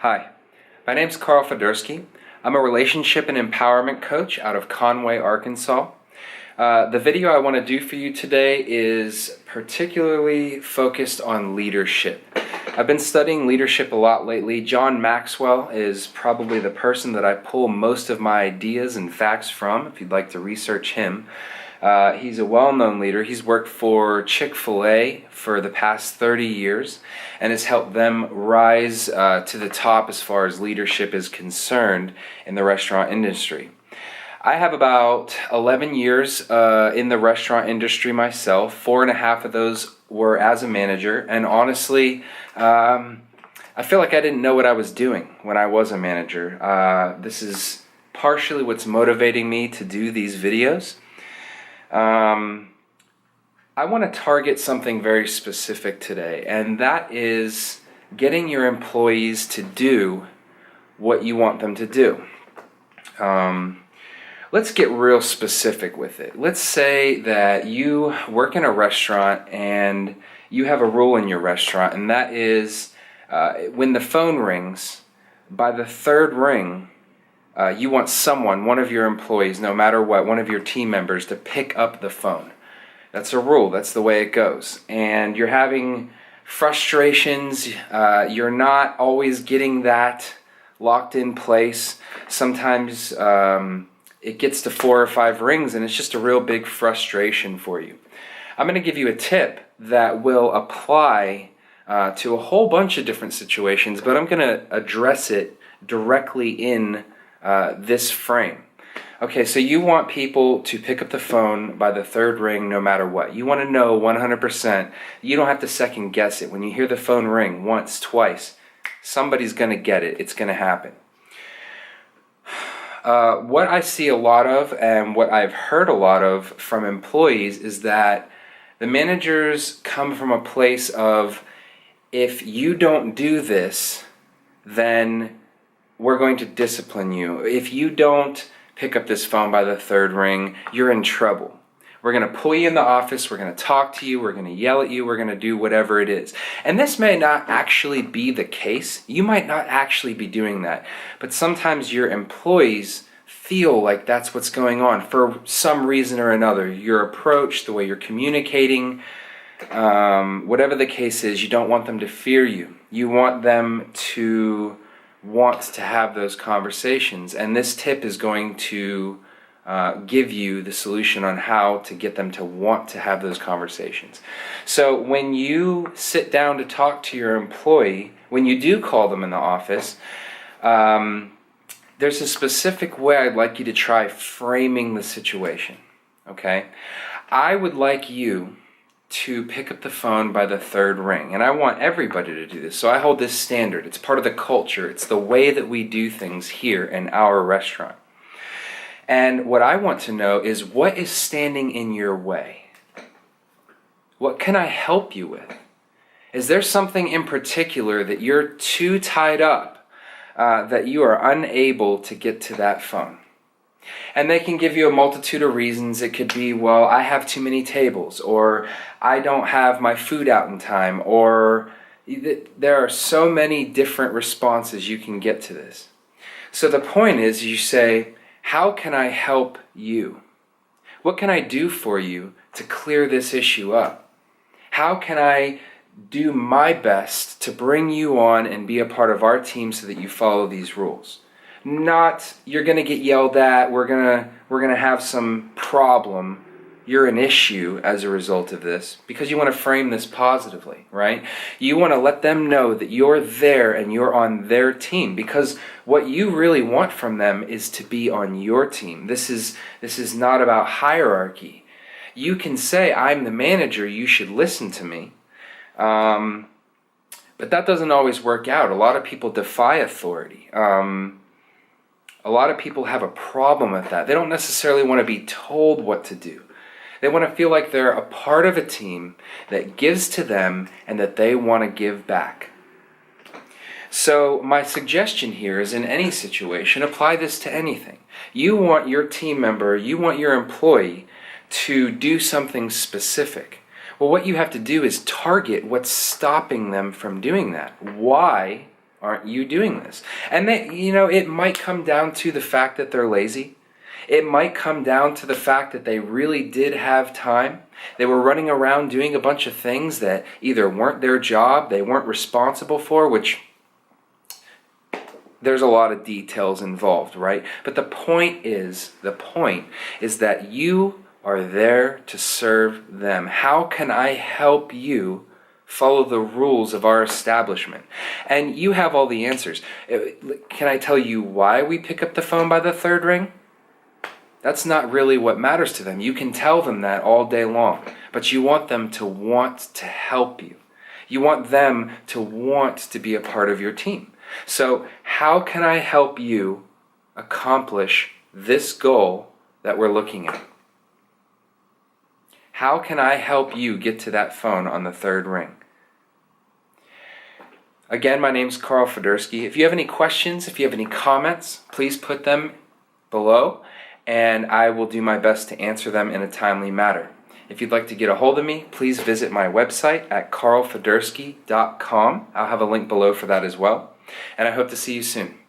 Hi, my name's Fidurski. I'm a relationship and empowerment coach out of Conway, Arkansas. The video I want to do for you today is particularly focused on leadership. I've been studying leadership a lot lately. John Maxwell is probably the person that I pull most of my ideas and facts from, if you'd like to research him. He's a well-known leader. He's worked for Chick-fil-A for the past 30 years and has helped them rise to the top as far as leadership is concerned in the restaurant industry. I have about 11 years in the restaurant industry myself. 4.5 of those were as a manager, and honestly, I feel like I didn't know what I was doing when I was a manager. This is partially what's motivating me to do these videos. I want to target something very specific today, and that is getting your employees to do what you want them to do. Let's get real specific with it. Let's say that you work in a restaurant and you have a rule in your restaurant, and that is when the phone rings, by the third ring, you want someone, one of your employees, no matter what, one of your team members, to pick up the phone. That's a rule. That's the way it goes. And you're having frustrations. You're not always getting that locked in place. Sometimes it gets to 4 or 5 rings, and it's just a real big frustration for you. I'm going to give you a tip that will apply to a whole bunch of different situations, but I'm going to address it directly in this frame. Okay, so you want people to pick up the phone by the third ring no matter what. You want to know 100%. You don't have to second guess it. When you hear the phone ring once, twice, somebody's going to get it. It's going to happen. What I see a lot of, and what I've heard a lot of from employees, is that the managers come from a place of, if you don't do this, then we're going to discipline you. If you don't pick up this phone by the third ring, you're in trouble. We're going to pull you in the office, we're going to talk to you, we're going to yell at you, we're going to do whatever it is. And this may not actually be the case. You might not actually be doing that. But sometimes your employees feel like that's what's going on for some reason or another. Your approach, the way you're communicating, whatever the case is, you don't want them to fear you. You want them to want to have those conversations, and this tip is going to give you the solution on how to get them to want to have those conversations. So when you sit down to talk to your employee, when you do call them in the office, there's a specific way I'd like you to try framing the situation. Okay? I would like you to pick up the phone by the third ring. And I want everybody to do this. So I hold this standard. It's part of the culture. It's the way that we do things here in our restaurant. And what I want to know is, what is standing in your way? What can I help you with? Is there something in particular that you're too tied up that you are unable to get to that phone? And they can give you a multitude of reasons. It could be, well, I have too many tables, or I don't have my food out in time, or there are so many different responses you can get to this. So the point is, you say, how can I help you? What can I do for you to clear this issue up? How can I do my best to bring you on and be a part of our team so that you follow these rules? Not, you're going to get yelled at, we're going to have some problem, you're an issue as a result of this, because you want to frame this positively, right? You want to let them know that you're there and you're on their team, because what you really want from them is to be on your team. This is not about hierarchy. You can say, I'm the manager, you should listen to me. But that doesn't always work out. A lot of people defy authority. A lot of people have a problem with that. They don't necessarily want to be told what to do. They want to feel like they're a part of a team that gives to them and that they want to give back. So my suggestion here is, in any situation, apply this to anything. You want your team member, you want your employee to do something specific. Well, what you have to do is target what's stopping them from doing that. Why aren't you doing this? And it might come down to the fact that they're lazy. It might come down to the fact that they really did have time. They were running around doing a bunch of things that either weren't their job, they weren't responsible for, which there's a lot of details involved, right? But the point is that you are there to serve them. How can I help you follow the rules of our establishment? And you have all the answers. Can I tell you why we pick up the phone by the third ring? That's not really what matters to them. You can tell them that all day long, but you want them to want to help you. You want them to want to be a part of your team. So how can I help you accomplish this goal that we're looking at? How can I help you get to that phone on the third ring? Again, my name's Carl Fidurski. If you have any questions, if you have any comments, please put them below, and I will do my best to answer them in a timely manner. If you'd like to get a hold of me, please visit my website at carlfidurski.com. I'll have a link below for that as well. And I hope to see you soon.